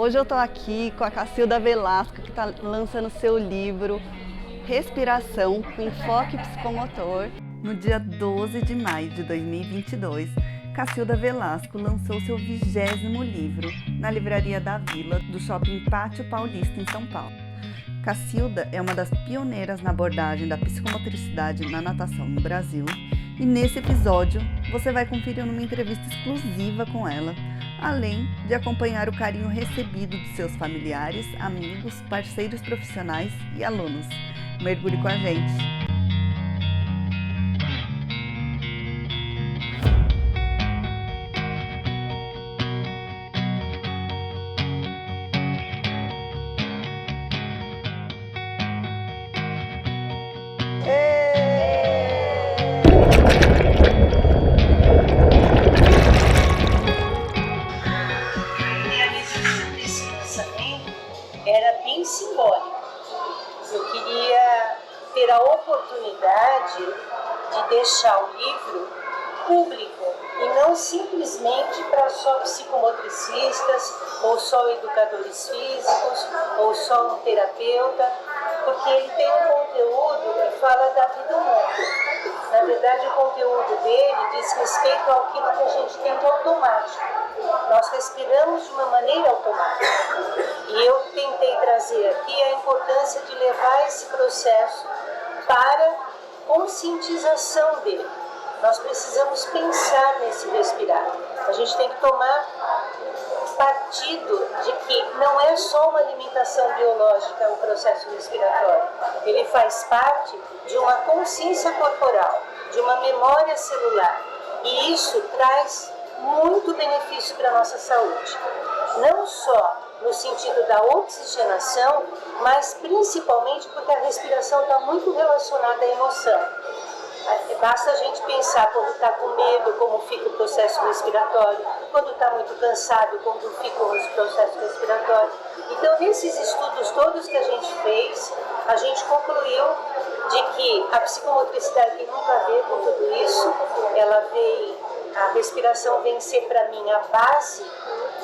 Hoje eu tô aqui com a Cacilda Velasco, que está lançando seu livro Respiração com Enfoque Psicomotor. No dia 12 de maio de 2022, Cacilda Velasco lançou seu 20º livro na Livraria da Vila, do Shopping Pátio Paulista, em São Paulo. Cacilda é uma das pioneiras na abordagem da psicomotricidade na natação no Brasil, e nesse episódio você vai conferir uma entrevista exclusiva com ela, além de acompanhar o carinho recebido de seus familiares, amigos, parceiros profissionais e alunos. Mergulhe com a gente! Era bem simbólico. Eu queria ter a oportunidade de deixar o livro público e não simplesmente para só psicomotricistas, ou só educadores físicos, ou só um terapeuta, porque ele tem um conteúdo que fala da vida humana. Na verdade, o conteúdo dele diz respeito àquilo que a gente tem de automático. Nós respiramos de uma maneira automática. E eu tentei trazer aqui a importância de levar esse processo para conscientização dele. Nós precisamos pensar nesse respirar. A gente tem que tomar partido de que não é só uma limitação biológica o processo respiratório. Ele faz parte de uma consciência corporal, de uma memória celular. E isso traz muito benefício para a nossa saúde. Não só no sentido da oxigenação, mas principalmente porque a respiração está muito relacionada à emoção. Basta a gente pensar quando está com medo, como fica o processo respiratório, quando está muito cansado, como fica o processo respiratório. Então, nesses estudos todos que a gente fez, a gente concluiu de que a psicomotricidade tem muito a ver com tudo isso. A respiração vem ser para mim a base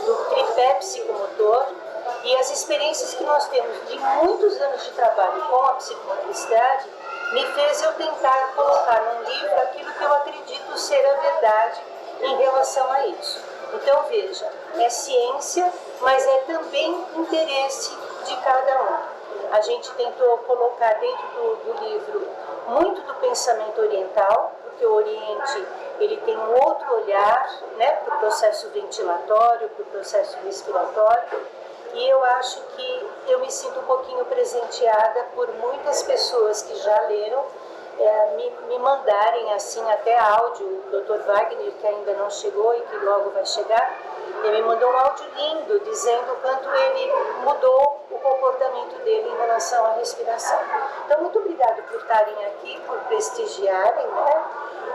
do tripé psicomotor, e as experiências que nós temos de muitos anos de trabalho com a psicomotricidade me fez eu tentar colocar num livro aquilo que eu acredito ser a verdade em relação a isso. Então veja, é ciência, mas é também interesse de cada um. A gente tentou colocar dentro do livro muito do pensamento oriental, porque o Oriente ele tem um outro olhar, né, para o processo ventilatório, para o processo respiratório. E eu acho que eu me sinto um pouquinho presenteada por muitas pessoas que já leram, me mandarem assim até áudio. O Dr. Wagner, que ainda não chegou e que logo vai chegar, ele me mandou um áudio lindo dizendo o quanto ele mudou o comportamento dele em relação à respiração. Então, muito obrigada por estarem aqui, por prestigiarem, né?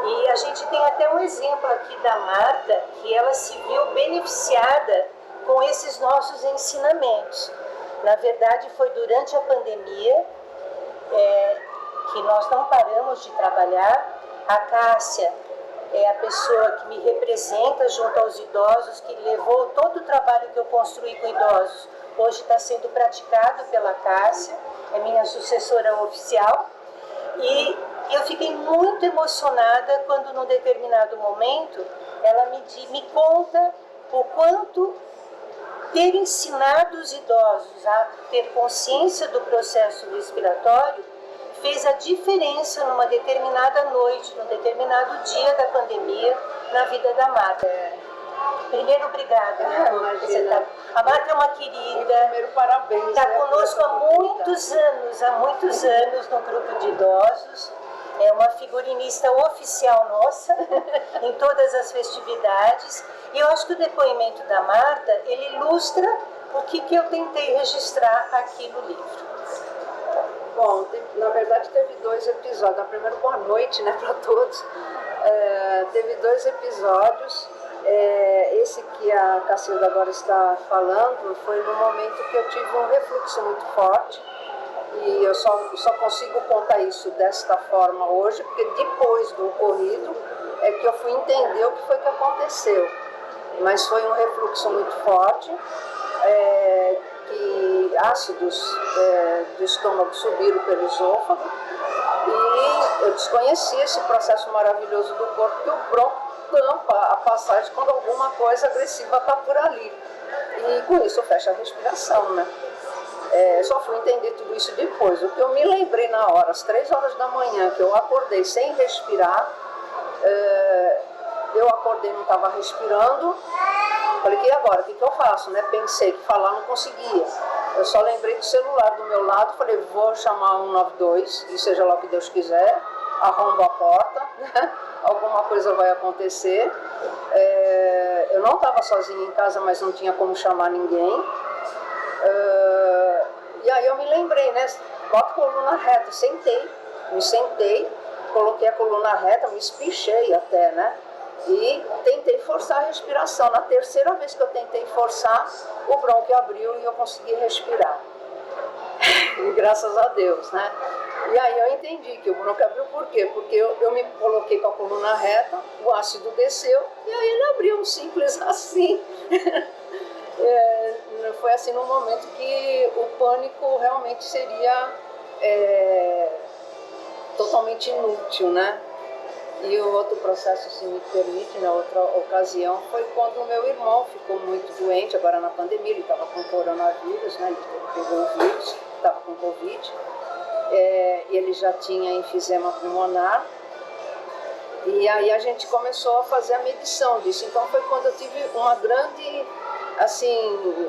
E a gente tem até um exemplo aqui da Marta, que ela se viu beneficiada com esses nossos ensinamentos. Na verdade, foi durante a pandemia que nós não paramos de trabalhar. A Cássia é a pessoa que me representa junto aos idosos, que levou todo o trabalho que eu construí com idosos. Hoje está sendo praticado pela Cássia, é minha sucessora oficial. E eu fiquei muito emocionada quando, num determinado momento, ela me conta o quanto ter ensinado os idosos a ter consciência do processo respiratório fez a diferença numa determinada noite, num determinado dia da pandemia, na vida da Marta. Primeiro, obrigada. A Marta é uma querida. Primeiro, parabéns. Está conosco há muitos anos no grupo de idosos. É uma figurinista oficial nossa em todas as festividades. E eu acho que o depoimento da Marta, ele ilustra o que eu tentei registrar aqui no livro. Bom, na verdade teve 2 episódios. Primeiro, boa noite, né, para todos. Teve 2 episódios. Esse que a Cacilda agora está falando foi no momento que eu tive um refluxo muito forte. E eu só consigo contar isso desta forma hoje, porque depois do ocorrido é que eu fui entender o que foi que aconteceu. Mas foi um refluxo muito forte. ácidos do estômago subiram pelo esôfago e eu desconhecia esse processo maravilhoso do corpo, que o bronco tampa a passagem quando alguma coisa agressiva está por ali. E com isso fecha a respiração, né? Só fui entender tudo isso depois. O que eu me lembrei na hora, às 3 horas da manhã, que eu acordei sem respirar, eu acordei, não estava respirando, falei, e agora, o que eu faço, né? Pensei que falar não conseguia. Eu só lembrei do celular do meu lado, falei, vou chamar 192, e seja lá o que Deus quiser, arrombo a porta, né? Alguma coisa vai acontecer. Eu não estava sozinha em casa, mas não tinha como chamar ninguém. E aí eu me lembrei, né? Bota a coluna reta, me sentei, coloquei a coluna reta, me espichei até, né? E tentei forçar a respiração. Na terceira vez que eu tentei forçar, o brônquio abriu e eu consegui respirar. E graças a Deus, né? E aí eu entendi que o brônquio abriu por quê? Porque eu me coloquei com a coluna reta, o ácido desceu e aí ele abriu, simples assim. Foi assim no momento que o pânico realmente seria totalmente inútil, né? E o outro processo, se me permite, na outra ocasião, foi quando o meu irmão ficou muito doente, agora na pandemia, ele estava com coronavírus, né? Ele pegou o vírus, estava com Covid, e ele já tinha enfisema pulmonar, e aí a gente começou a fazer a medição disso. Então foi quando eu tive uma grande, assim,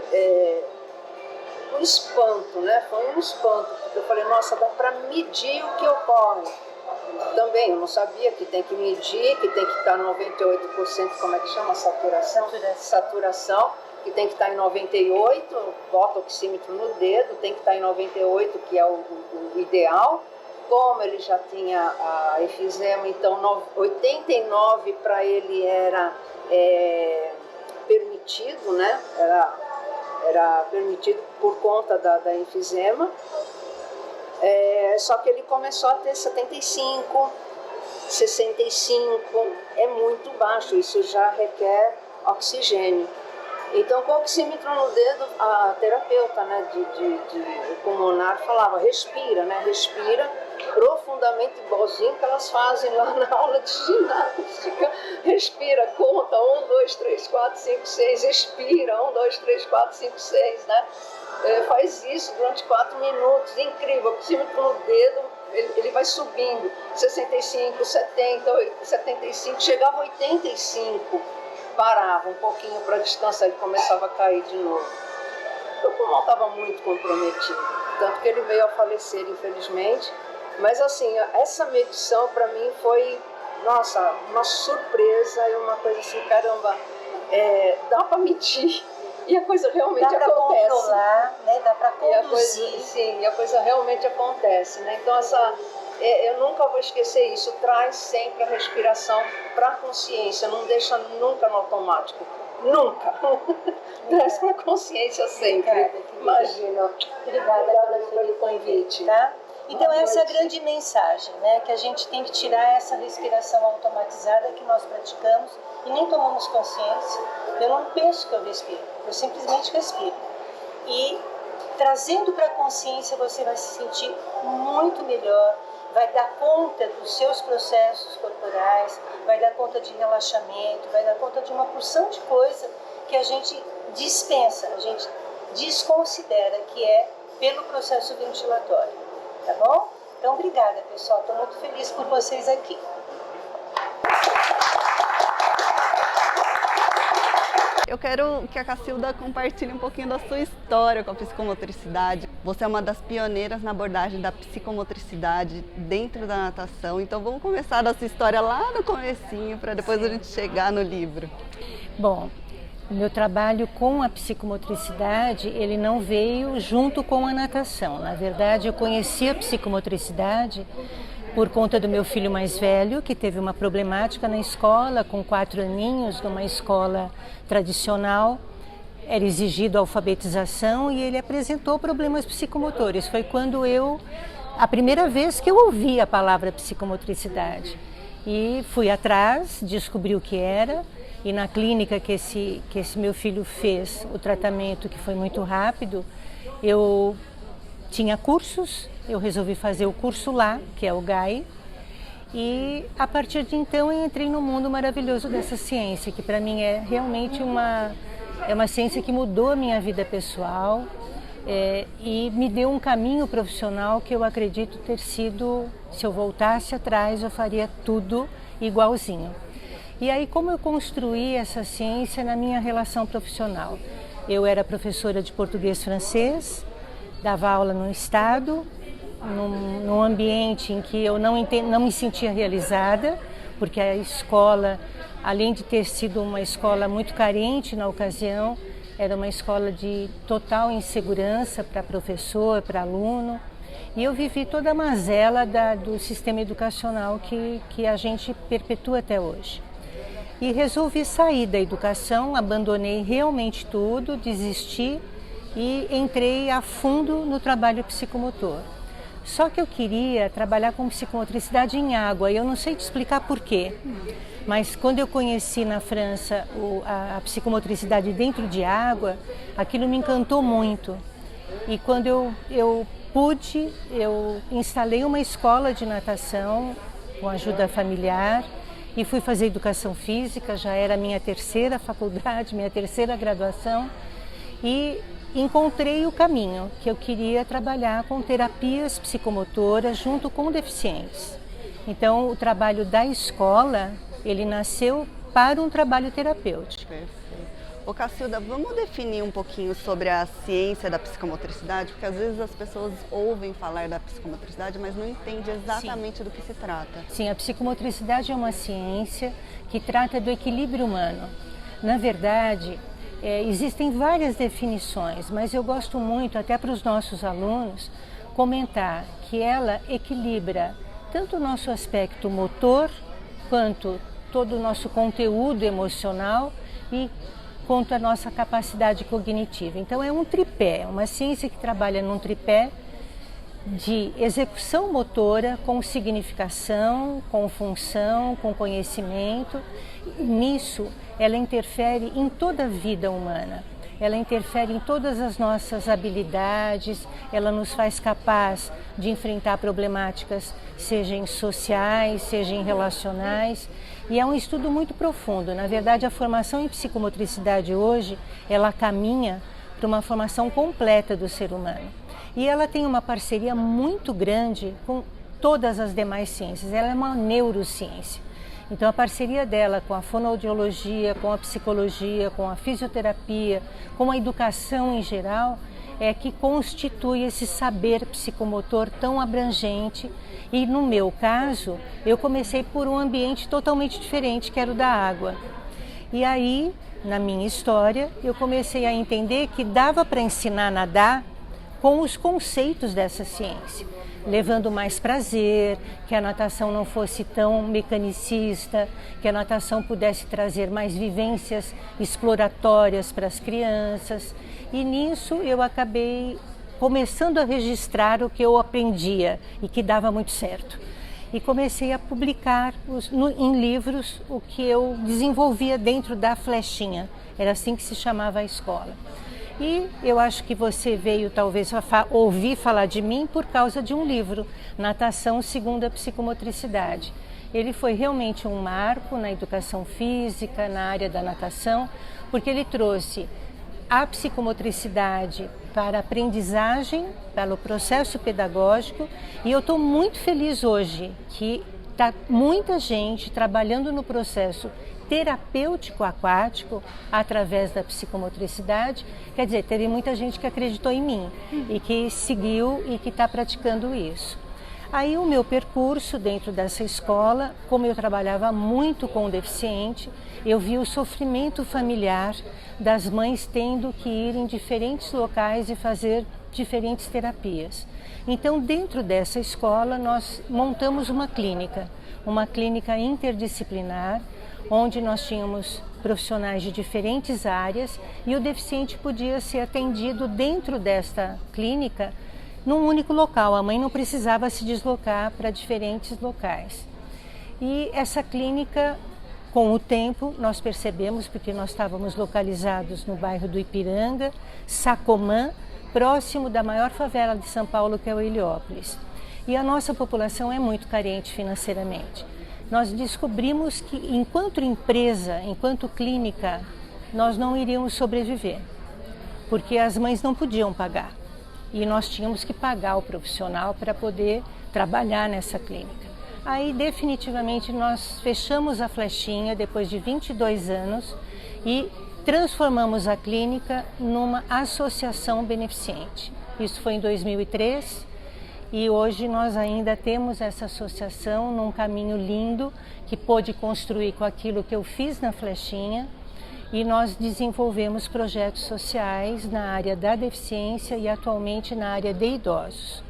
um espanto, né? Foi um espanto, porque eu falei, nossa, dá para medir o que ocorre. Também, eu não sabia que tem que medir, que tem que estar 98%, como é que chama? Saturação, que tem que estar em 98%, bota o oxímetro no dedo, tem que estar em 98%, que é o ideal. Como ele já tinha a enfisema, então 89% para ele era permitido, né? Era permitido por conta da enfisema. Só que ele começou a ter 75, 65, é muito baixo, isso já requer oxigênio. Então, com o oxímetro no dedo, a terapeuta, né, de pulmonar falava, respira, né, respira profundamente, igualzinho que elas fazem lá na aula de ginástica. Respira, conta, 1, 2, 3, 4, 5, 6, expira, 1, 2, 3, 4, 5, 6, né? Faz isso durante 4 minutos, incrível, o oxímetro no dedo, ele vai subindo, 65, 70, 75, chegava a 85, parava um pouquinho para descansar e começava a cair de novo. O pulmão estava muito comprometido, tanto que ele veio a falecer, infelizmente. Mas assim, essa medição para mim foi, nossa, uma surpresa e uma coisa assim, caramba, dá para medir. E a coisa realmente acontece. Dá para controlar, né? Dá para conduzir. E a coisa realmente acontece, né? Então, eu nunca vou esquecer isso. Traz sempre a respiração para a consciência, não deixa nunca no automático. Nunca. Traz para a consciência sempre. Imagina. Obrigada pelo convite. Tá? Então, essa é a grande mensagem, né? Que a gente tem que tirar essa respiração automatizada que nós praticamos e nem tomamos consciência. Eu não penso que eu respiro, eu simplesmente respiro. E trazendo para a consciência, você vai se sentir muito melhor, vai dar conta dos seus processos corporais, vai dar conta de relaxamento, vai dar conta de uma porção de coisa que a gente dispensa, a gente desconsidera, que é pelo processo ventilatório. Tá bom? Então, obrigada, pessoal. Estou muito feliz por vocês aqui. Eu quero que a Cacilda compartilhe um pouquinho da sua história com a psicomotricidade. Você é uma das pioneiras na abordagem da psicomotricidade dentro da natação. Então vamos começar a sua história lá no comecinho, para depois a gente chegar no livro. Bom, o meu trabalho com a psicomotricidade, ele não veio junto com a natação. Na verdade, eu conheci a psicomotricidade por conta do meu filho mais velho, que teve uma problemática na escola, com 4 aninhos, numa escola tradicional. Era exigido a alfabetização e ele apresentou problemas psicomotores. Foi quando a primeira vez que eu ouvi a palavra psicomotricidade. E fui atrás, descobri o que era e na clínica que esse meu filho fez o tratamento, que foi muito rápido, eu tinha cursos, eu resolvi fazer o curso lá, que é o GAI, e a partir de então eu entrei no mundo maravilhoso dessa ciência, que para mim é realmente uma ciência que mudou a minha vida pessoal e me deu um caminho profissional que eu acredito ter sido, se eu voltasse atrás, eu faria tudo igualzinho. E aí, como eu construí essa ciência na minha relação profissional? Eu era professora de português e francês, dava aula no estado, num ambiente em que eu não me sentia realizada, porque a escola, além de ter sido uma escola muito carente na ocasião, era uma escola de total insegurança para professor, para aluno. E eu vivi toda a mazela do sistema educacional que a gente perpetua até hoje. E resolvi sair da educação, abandonei realmente tudo, desisti e entrei a fundo no trabalho psicomotor. Só que eu queria trabalhar com psicomotricidade em água, e eu não sei te explicar por quê, mas quando eu conheci na França a psicomotricidade dentro de água, aquilo me encantou muito. E quando eu pude, eu instalei uma escola de natação com ajuda familiar e fui fazer educação física, já era a minha terceira faculdade, minha terceira graduação, e encontrei o caminho, que eu queria trabalhar com terapias psicomotoras junto com deficientes. Então, o trabalho da escola, ele nasceu para um trabalho terapêutico. Perfeito. Ô Cacilda, vamos definir um pouquinho sobre a ciência da psicomotricidade, porque às vezes as pessoas ouvem falar da psicomotricidade, mas não entendem exatamente do que se trata. Sim, a psicomotricidade é uma ciência que trata do equilíbrio humano. Na verdade, existem várias definições, mas eu gosto muito, até para os nossos alunos, comentar que ela equilibra tanto o nosso aspecto motor, quanto todo o nosso conteúdo emocional e quanto a nossa capacidade cognitiva. Então é um tripé, uma ciência que trabalha num tripé de execução motora com significação, com função, com conhecimento. E nisso ela interfere em toda a vida humana. Ela interfere em todas as nossas habilidades, ela nos faz capaz de enfrentar problemáticas, sejam sociais, sejam relacionais, e é um estudo muito profundo. Na verdade, a formação em psicomotricidade hoje, ela caminha para uma formação completa do ser humano. E ela tem uma parceria muito grande com todas as demais ciências, ela é uma neurociência. Então a parceria dela com a fonoaudiologia, com a psicologia, com a fisioterapia, com a educação em geral, é que constitui esse saber psicomotor tão abrangente. E no meu caso, eu comecei por um ambiente totalmente diferente, que era o da água. E aí, na minha história, eu comecei a entender que dava para ensinar a nadar com os conceitos dessa ciência, levando mais prazer, que a natação não fosse tão mecanicista, que a natação pudesse trazer mais vivências exploratórias para as crianças. E nisso eu acabei começando a registrar o que eu aprendia e que dava muito certo. E comecei a publicar em livros o que eu desenvolvia dentro da Flechinha, era assim que se chamava a escola. E eu acho que você veio talvez ouvir falar de mim por causa de um livro, Natação segundo a Psicomotricidade. Ele foi realmente um marco na educação física, na área da natação, porque ele trouxe a psicomotricidade para a aprendizagem, pelo processo pedagógico, e eu estou muito feliz hoje que está muita gente trabalhando no processo terapêutico aquático através da psicomotricidade. Quer dizer, teve muita gente que acreditou em mim e que seguiu e que está praticando isso. Aí o meu percurso dentro dessa escola, como eu trabalhava muito com o deficiente, eu vi o sofrimento familiar das mães tendo que ir em diferentes locais e fazer diferentes terapias. Então, dentro dessa escola, nós montamos uma clínica interdisciplinar, onde nós tínhamos profissionais de diferentes áreas e o deficiente podia ser atendido dentro desta clínica num único local. A mãe não precisava se deslocar para diferentes locais. E essa clínica Com o tempo, nós percebemos, porque nós estávamos localizados no bairro do Ipiranga, Sacomã, próximo da maior favela de São Paulo, que é o Heliópolis. E a nossa população é muito carente financeiramente. Nós descobrimos que, enquanto empresa, enquanto clínica, nós não iríamos sobreviver, porque as mães não podiam pagar. E nós tínhamos que pagar o profissional para poder trabalhar nessa clínica. Aí, definitivamente, nós fechamos a Flechinha depois de 22 anos e transformamos a clínica numa associação beneficente. Isso foi em 2003 e hoje nós ainda temos essa associação num caminho lindo que pôde construir com aquilo que eu fiz na Flechinha, e nós desenvolvemos projetos sociais na área da deficiência e atualmente na área de idosos.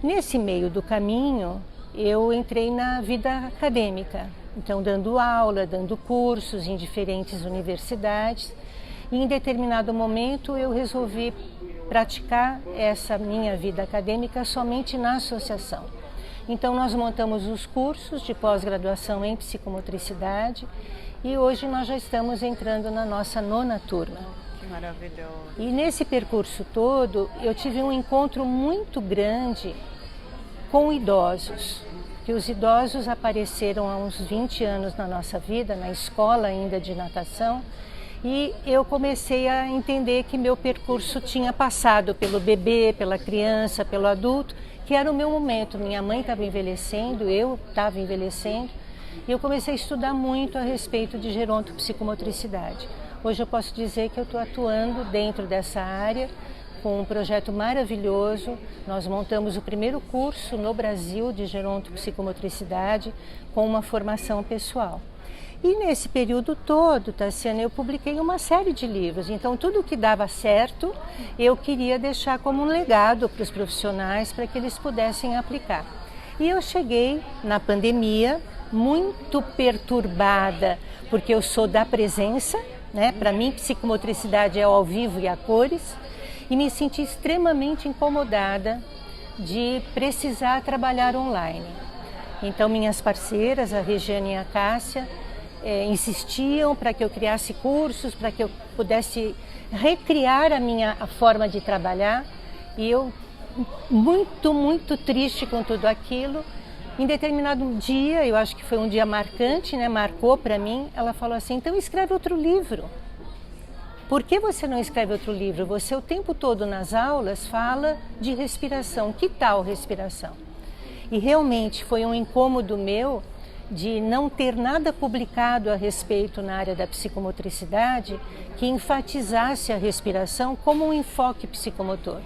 Nesse meio do caminho, eu entrei na vida acadêmica, então dando aula, dando cursos em diferentes universidades, e em determinado momento eu resolvi praticar essa minha vida acadêmica somente na associação. Então nós montamos os cursos de pós-graduação em psicomotricidade e hoje nós já estamos entrando na nossa 9ª turma. Que maravilhoso! E nesse percurso todo eu tive um encontro muito grande com idosos, que os idosos apareceram há uns 20 anos na nossa vida, na escola ainda de natação, e eu comecei a entender que meu percurso tinha passado pelo bebê, pela criança, pelo adulto, que era o meu momento. Minha mãe estava envelhecendo, eu estava envelhecendo, e eu comecei a estudar muito a respeito de gerontopsicomotricidade. Hoje eu posso dizer que eu estou atuando dentro dessa área, com um projeto maravilhoso. Nós montamos o primeiro curso no Brasil de gerontopsicomotricidade com uma formação pessoal. E nesse período todo, Tassiana, eu publiquei uma série de livros. Então, tudo que dava certo, eu queria deixar como um legado para os profissionais, para que eles pudessem aplicar. E eu cheguei na pandemia muito perturbada, porque eu sou da presença, né? Para mim, psicomotricidade é ao vivo e a cores. E me senti extremamente incomodada de precisar trabalhar online. Então minhas parceiras, a Regiane e a Cássia, insistiam para que eu criasse cursos, para que eu pudesse recriar a forma de trabalhar. E eu, muito triste com tudo aquilo, em determinado dia, eu acho que foi um dia marcante, né? Marcou para mim, ela falou assim: então escreve outro livro. Por que você não escreve outro livro? Você o tempo todo nas aulas fala de respiração. Que tal respiração? E realmente foi um incômodo meu de não ter nada publicado a respeito na área da psicomotricidade que enfatizasse a respiração como um enfoque psicomotor.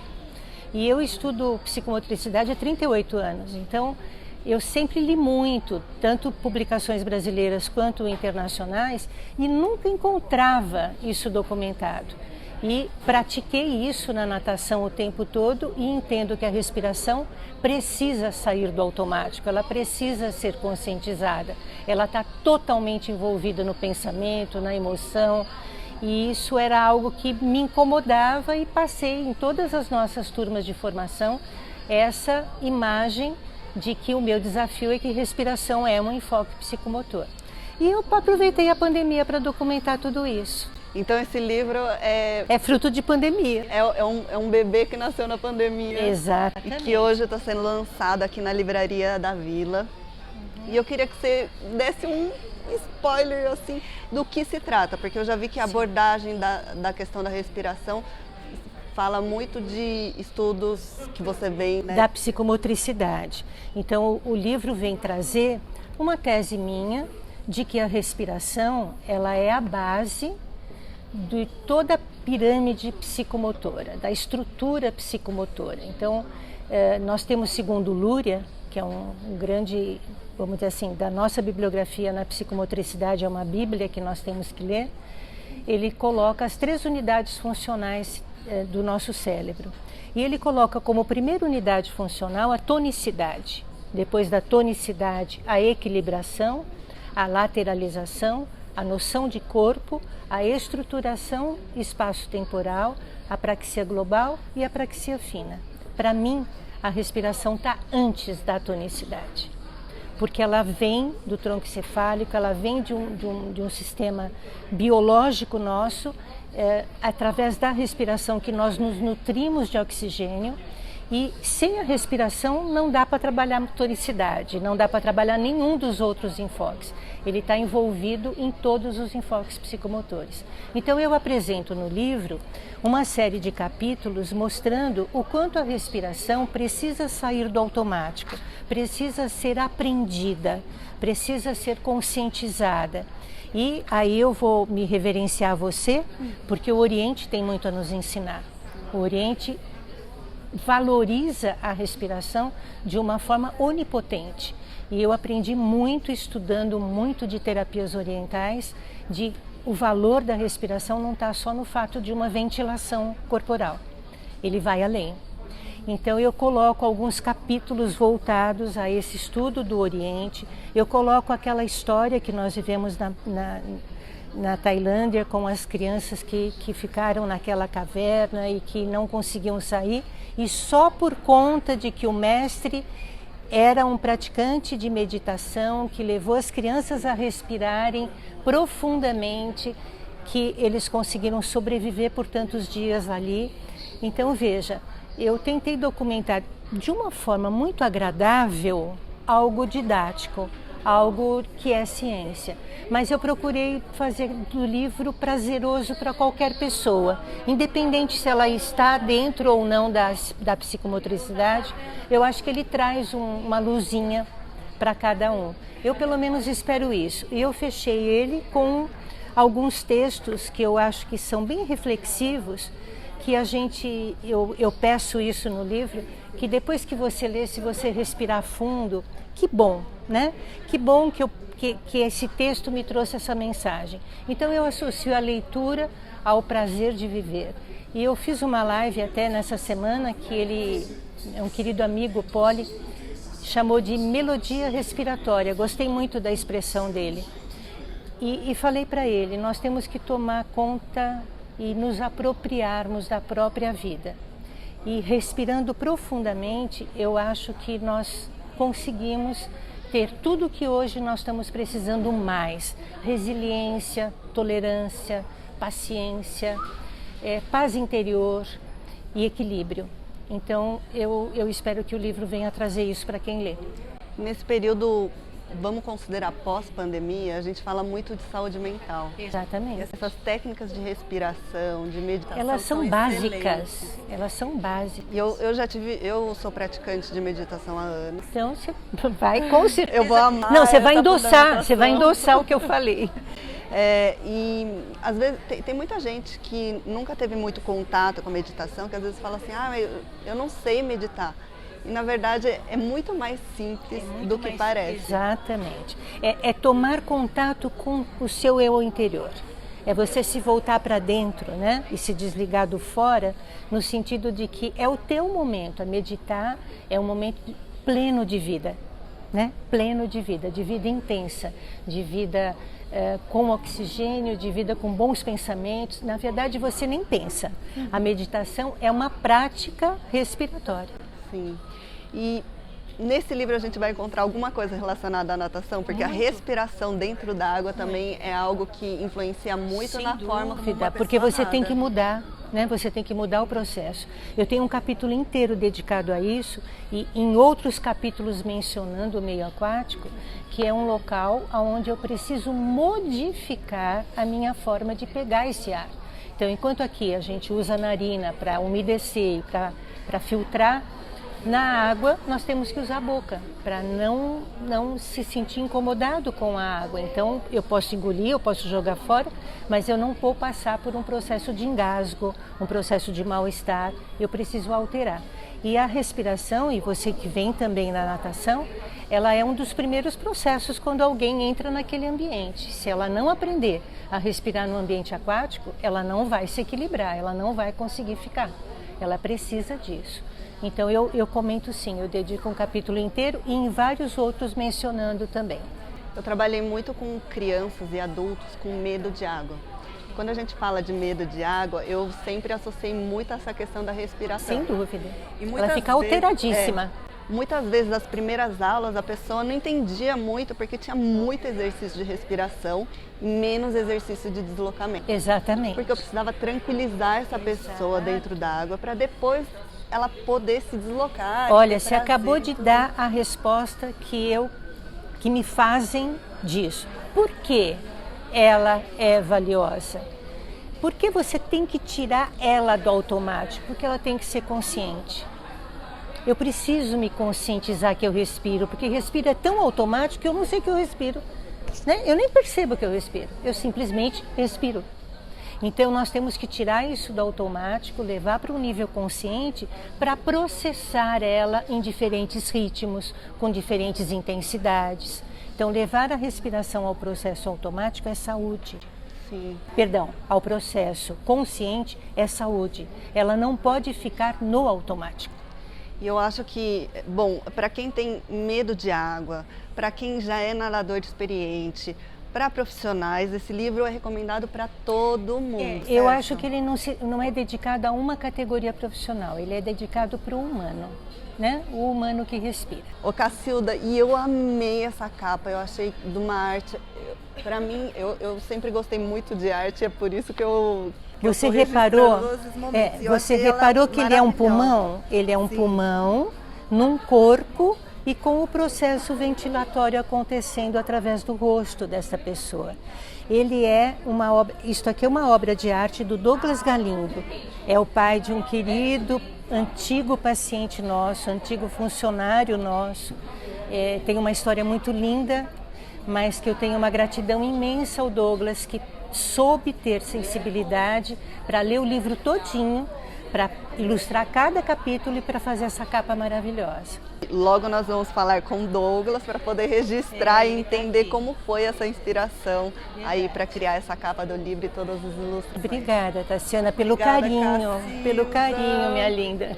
E eu estudo psicomotricidade há 38 anos, então eu sempre li muito, tanto publicações brasileiras quanto internacionais, e nunca encontrava isso documentado. E pratiquei isso na natação o tempo todo e entendo que a respiração precisa sair do automático, ela precisa ser conscientizada, ela está totalmente envolvida no pensamento, na emoção, e isso era algo que me incomodava, e passei em todas as nossas turmas de formação essa imagem de que o meu desafio é que respiração é um enfoque psicomotor. E eu aproveitei a pandemia para documentar tudo isso. Então esse livro é fruto de pandemia. É um bebê que nasceu na pandemia. Exato. E que hoje está sendo lançado aqui na Livraria da Vila. E eu queria que você desse um spoiler assim do que se trata, porque eu já vi que a abordagem da questão da respiração fala muito de estudos que você vem, né? Da psicomotricidade. Então o livro vem trazer uma tese minha de que a respiração ela é a base de toda a pirâmide psicomotora, da estrutura psicomotora. Então nós temos, segundo Luria, que é um grande, vamos dizer assim, da nossa bibliografia na psicomotricidade, é uma bíblia que nós temos que ler, ele coloca as 3 unidades funcionais do nosso cérebro. E ele coloca como primeira unidade funcional a tonicidade. Depois da tonicidade, a equilibração, a lateralização, a noção de corpo, a estruturação espaço-temporal, a praxia global e a praxia fina. Para mim, a respiração está antes da tonicidade. porque ela vem do tronco encefálico, ela vem de um sistema biológico nosso, através da respiração que nós nos nutrimos de oxigênio. E sem a respiração não dá para trabalhar motoricidade, não dá para trabalhar nenhum dos outros enfoques. Ele está envolvido em todos os enfoques psicomotores. Então eu apresento no livro uma série de capítulos mostrando o quanto a respiração precisa sair do automático, precisa ser aprendida, precisa ser conscientizada. E aí eu vou me reverenciar a você, porque o Oriente tem muito a nos ensinar. O Oriente valoriza a respiração de uma forma onipotente. E eu aprendi muito estudando muito de terapias orientais, de o valor da respiração não está só no fato de uma ventilação corporal. Ele vai além. Então eu coloco alguns capítulos voltados a esse estudo do Oriente. Eu coloco aquela história que nós vivemos na Tailândia com as crianças que ficaram naquela caverna e que não conseguiam sair. E só por conta de que o mestre era um praticante de meditação que levou as crianças a respirarem profundamente, que eles conseguiram sobreviver por tantos dias ali. Então veja, eu tentei documentar de uma forma muito agradável algo didático, algo que é ciência. Mas eu procurei fazer do livro prazeroso para qualquer pessoa, independente se ela está dentro ou não da psicomotricidade. Eu acho que ele traz uma luzinha para cada um. Eu pelo menos espero isso. E eu fechei ele com alguns textos que eu acho que são bem reflexivos, que eu peço isso no livro, que depois que você lê, se você respirar fundo, que bom, né? Que bom que esse texto me trouxe essa mensagem. Então eu associo a leitura ao prazer de viver. E eu fiz uma live até nessa semana que ele, um querido amigo, Poli, chamou de melodia respiratória. Gostei muito da expressão dele. E falei para ele, nós temos que tomar conta e nos apropriarmos da própria vida. E respirando profundamente, eu acho que nós conseguimos ter tudo que hoje nós estamos precisando mais: resiliência, tolerância, paciência, paz interior e equilíbrio. Então eu espero que o livro venha trazer isso para quem lê. Nesse período, vamos considerar pós-pandemia, a gente fala muito de saúde mental. Exatamente. Essas técnicas de respiração, de meditação, elas são básicas. Elas são básicas. E eu sou praticante de meditação há anos. Então você vai com certeza. Eu vou amar. Não, você vai endossar o que eu falei. E às vezes tem muita gente que nunca teve muito contato com a meditação, que às vezes fala assim, eu não sei meditar. E na verdade é muito mais simples do que parece. Exatamente. É tomar contato com o seu eu interior. É você se voltar para dentro, né? E se desligar do fora, no sentido de que é o teu momento. A meditar é um momento pleno de vida, né? Pleno de vida intensa, de vida com oxigênio, de vida com bons pensamentos. Na verdade, você nem pensa. A meditação é uma prática respiratória. Sim. E nesse livro a gente vai encontrar alguma coisa relacionada à natação, porque a respiração dentro da água também é algo que influencia muito na forma como uma pessoa porque você nada. Tem que mudar, né? Você tem que mudar o processo. Eu tenho um capítulo inteiro dedicado a isso e em outros capítulos mencionando o meio aquático, que é um local onde eu preciso modificar a minha forma de pegar esse ar. Então, enquanto aqui a gente usa a narina para umedecer e para filtrar, na água nós temos que usar a boca para não se sentir incomodado com a água. Então eu posso engolir, eu posso jogar fora, mas eu não vou passar por um processo de engasgo, um processo de mal-estar. Eu preciso alterar. E a respiração, e você que vem também na natação, ela é um dos primeiros processos quando alguém entra naquele ambiente. Se ela não aprender a respirar no ambiente aquático, ela não vai se equilibrar, ela não vai conseguir ficar. Ela precisa disso. Então eu comento sim, eu dedico um capítulo inteiro e em vários outros mencionando também. Eu trabalhei muito com crianças e adultos com medo de água. Quando a gente fala de medo de água, eu sempre associei muito essa questão da respiração. Sem dúvida. E ela fica alteradíssima. muitas vezes as primeiras aulas a pessoa não entendia muito porque tinha muito exercício de respiração, menos exercício de deslocamento. Exatamente. Porque eu precisava tranquilizar essa pessoa dentro da água para depois ela poder se deslocar. Olha, você acabou de dar a resposta que me fazem disso. Por que ela é valiosa? Porque você tem que tirar ela do automático, porque ela tem que ser consciente. Eu preciso me conscientizar que eu respiro, porque respiro é tão automático que eu não sei que eu respiro. Né? Eu nem percebo que eu respiro, eu simplesmente respiro. Então nós temos que tirar isso do automático, levar para um nível consciente para processar ela em diferentes ritmos, com diferentes intensidades. Então levar a respiração ao processo automático é saúde. Sim. Perdão, ao processo consciente é saúde. Ela não pode ficar no automático. E eu acho que, bom, para quem tem medo de água, para quem já é nadador experiente, para profissionais, esse livro é recomendado para todo mundo. Eu acho que ele não é dedicado a uma categoria profissional, ele é dedicado para o humano, né? O humano que respira. Ô Cacilda, e eu amei essa capa, eu achei de uma arte, para mim, eu sempre gostei muito de arte, é por isso que eu... Você reparou? Você reparou que ele é um pulmão? Ele é um pulmão num corpo e com o processo ventilatório acontecendo através do rosto dessa pessoa. Ele é uma obra, isto aqui é uma obra de arte do Douglas Galindo. É o pai de um querido, antigo paciente nosso, antigo funcionário nosso. Tem uma história muito linda, mas que eu tenho uma gratidão imensa ao Douglas, que soube ter sensibilidade para ler o livro todinho, para ilustrar cada capítulo e para fazer essa capa maravilhosa. Logo nós vamos falar com o Douglas para poder registrar e entender como foi essa inspiração aí para criar essa capa do livro e todas as ilustrações. Obrigada, Tassiana, pelo carinho, minha linda.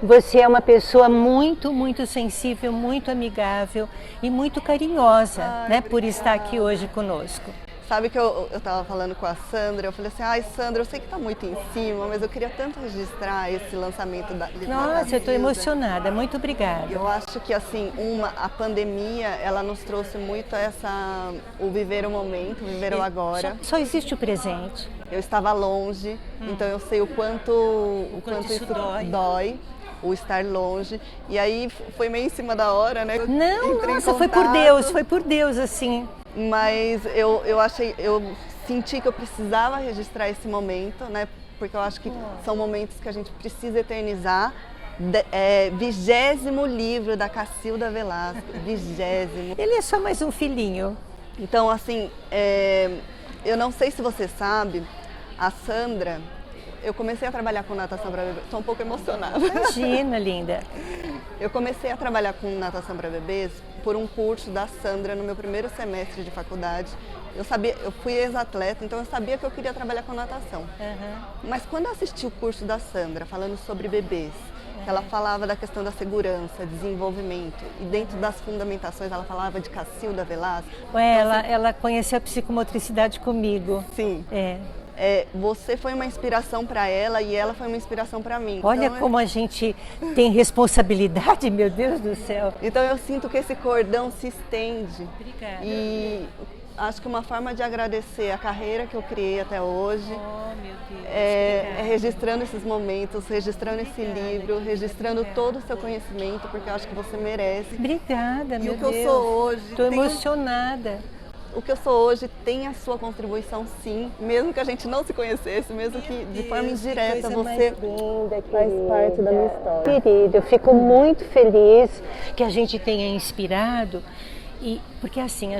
Você é uma pessoa muito, muito sensível, muito amigável e muito carinhosa, né, por estar aqui hoje conosco. Sabe que eu estava falando com a Sandra, eu falei assim, ai Sandra, eu sei que está muito em cima, mas eu queria tanto registrar esse lançamento da livro. Nossa, eu estou emocionada, muito obrigada. Eu acho que assim, a pandemia, ela nos trouxe muito o viver o momento, viver o agora. Só existe o presente. Eu estava longe, então eu sei o quanto isso dói. O estar longe, e aí foi meio em cima da hora, né? Não, nossa, foi por Deus, assim. Mas eu senti que eu precisava registrar esse momento, né? Porque eu acho que são momentos que a gente precisa eternizar. 20º livro da Cacilda Velasco, 20º. Ele é só mais um filhinho. Então, assim, eu não sei se você sabe, a Sandra... Eu comecei a trabalhar com natação para bebês, estou um pouco emocionada. Imagina, linda. Eu comecei a trabalhar com natação para bebês por um curso da Sandra no meu primeiro semestre de faculdade. Eu fui ex-atleta, então eu sabia que eu queria trabalhar com natação. Mas quando eu assisti o curso da Sandra falando sobre bebês, ela falava da questão da segurança, desenvolvimento, e dentro das fundamentações ela falava de Cacilda Velasco. Ela conheceu a psicomotricidade comigo. Sim. Você foi uma inspiração para ela e ela foi uma inspiração para mim. Olha como a gente tem responsabilidade, meu Deus do céu. Então eu sinto que esse cordão se estende. Obrigada. E acho que uma forma de agradecer a carreira que eu criei até hoje meu Deus, é registrando esses momentos, registrando esse livro, registrando todo o seu conhecimento, porque eu acho que você merece. Obrigada, meu Deus. E o que eu sou hoje... Estou emocionada. O que eu sou hoje tem a sua contribuição, sim, mesmo que a gente não se conhecesse, mesmo que de forma indireta você faz parte da minha história. Querida, eu fico muito feliz que a gente tenha inspirado, porque assim,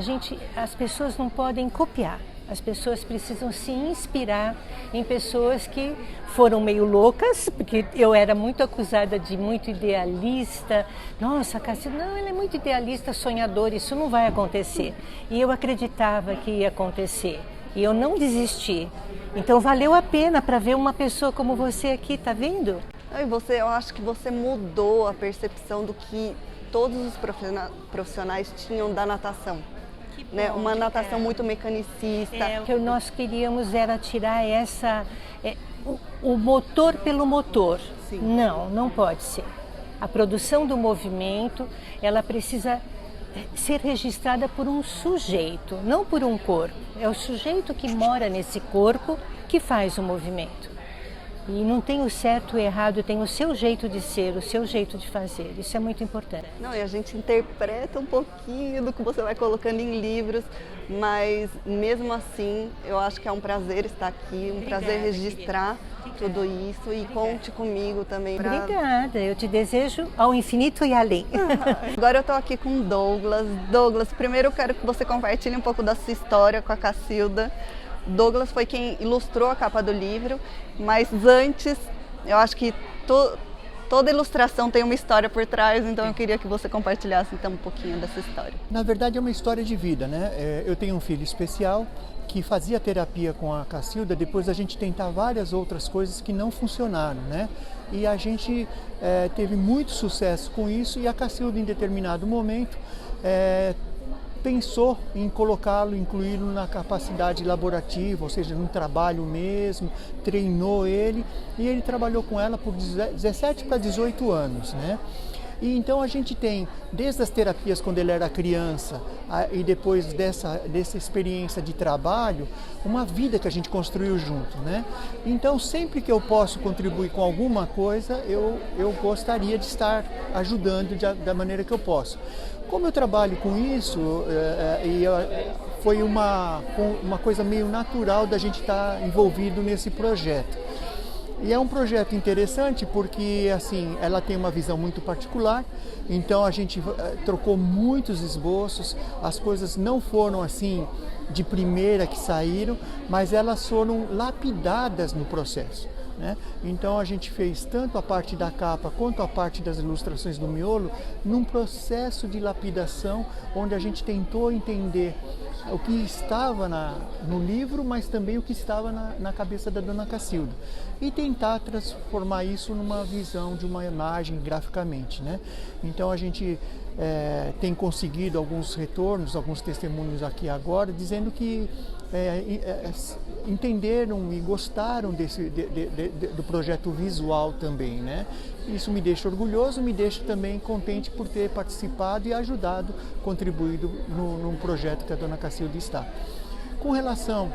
as pessoas não podem copiar. As pessoas precisam se inspirar em pessoas que foram meio loucas, porque eu era muito acusada de muito idealista. Nossa, Cacilda, não, ela é muito idealista, sonhadora, isso não vai acontecer. E eu acreditava que ia acontecer. E eu não desisti. Então valeu a pena para ver uma pessoa como você aqui, tá vendo? Eu acho que você mudou a percepção do que todos os profissionais tinham da natação. Né? Uma natação muito mecanicista. O que nós queríamos era tirar o motor pelo motor. Sim. Não pode ser. A produção do movimento, ela precisa ser registrada por um sujeito, não por um corpo. É o sujeito que mora nesse corpo que faz o movimento. E não tem o certo ou errado, tem o seu jeito de ser, o seu jeito de fazer. Isso é muito importante. Não, e a gente interpreta um pouquinho do que você vai colocando em livros, mas mesmo assim, eu acho que é um prazer estar aqui, um prazer registrar tudo isso, e conte comigo também. Obrigada, eu te desejo ao infinito e além. Agora eu estou aqui com o Douglas. Douglas, primeiro eu quero que você compartilhe um pouco da sua história com a Cacilda. Douglas foi quem ilustrou a capa do livro, mas antes, eu acho que toda ilustração tem uma história por trás, então eu queria que você compartilhasse então um pouquinho dessa história. Na verdade é uma história de vida, né? Eu tenho um filho especial que fazia terapia com a Cacilda, depois a gente tentar várias outras coisas que não funcionaram, né? E a gente teve muito sucesso com isso, e a Cacilda em determinado momento pensou em colocá-lo, incluí-lo na capacidade laborativa, ou seja, no trabalho mesmo, treinou ele, e ele trabalhou com ela por 17 para 18 anos, né? E então a gente tem, desde as terapias quando ele era criança e depois dessa experiência de trabalho, uma vida que a gente construiu junto, né? Então sempre que eu posso contribuir com alguma coisa, eu gostaria de estar ajudando da maneira que eu posso. Como eu trabalho com isso, foi uma coisa meio natural da gente estar envolvido nesse projeto. E é um projeto interessante porque assim, ela tem uma visão muito particular, então a gente trocou muitos esboços, as coisas não foram assim de primeira que saíram, mas elas foram lapidadas no processo, né? Então a gente fez tanto a parte da capa quanto a parte das ilustrações do miolo num processo de lapidação, onde a gente tentou entender o que estava no livro, mas também o que estava na cabeça da dona Cacilda, e tentar transformar isso numa visão de uma imagem graficamente, né? Então a gente tem conseguido alguns retornos, alguns testemunhos aqui agora, dizendo que entenderam e gostaram do projeto visual também, né? Isso me deixa orgulhoso, me deixa também contente por ter participado e ajudado, contribuído num projeto que a dona Cacilda está. Com relação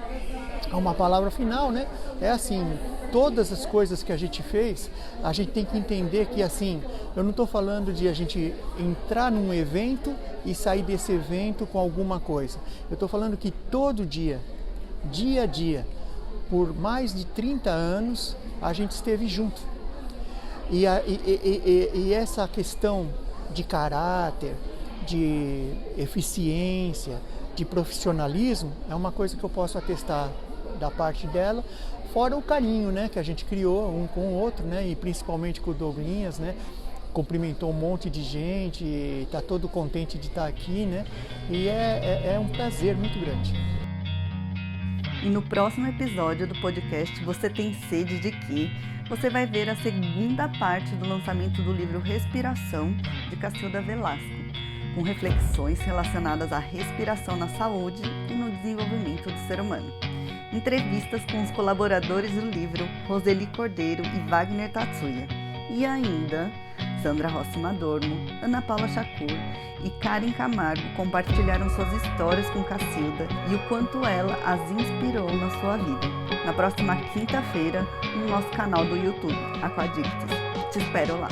a uma palavra final, né? É assim, todas as coisas que a gente fez, a gente tem que entender que assim, eu não estou falando de a gente entrar num evento e sair desse evento com alguma coisa. Eu estou falando que todo dia, dia a dia, por mais de 30 anos, a gente esteve junto. E essa questão de caráter, de eficiência, de profissionalismo, é uma coisa que eu posso atestar da parte dela, fora o carinho, né, que a gente criou um com o outro, né, e principalmente com o Douglinhas, né, cumprimentou um monte de gente, está todo contente de estar aqui, né, e é um prazer muito grande. E no próximo episódio do podcast Você Tem Sede de Quê? Você vai ver a segunda parte do lançamento do livro Respiração, de Cacilda Velasco, com reflexões relacionadas à respiração na saúde e no desenvolvimento do ser humano. Entrevistas com os colaboradores do livro, Roseli Cordeiro e Wagner Tatsuya. E ainda, Sandra Rossi Madormo, Ana Paula Chacur e Karen Camargo compartilharam suas histórias com Cacilda e o quanto ela as inspirou na sua vida. Na próxima quinta-feira, no nosso canal do YouTube, Aquadictos. Te espero lá!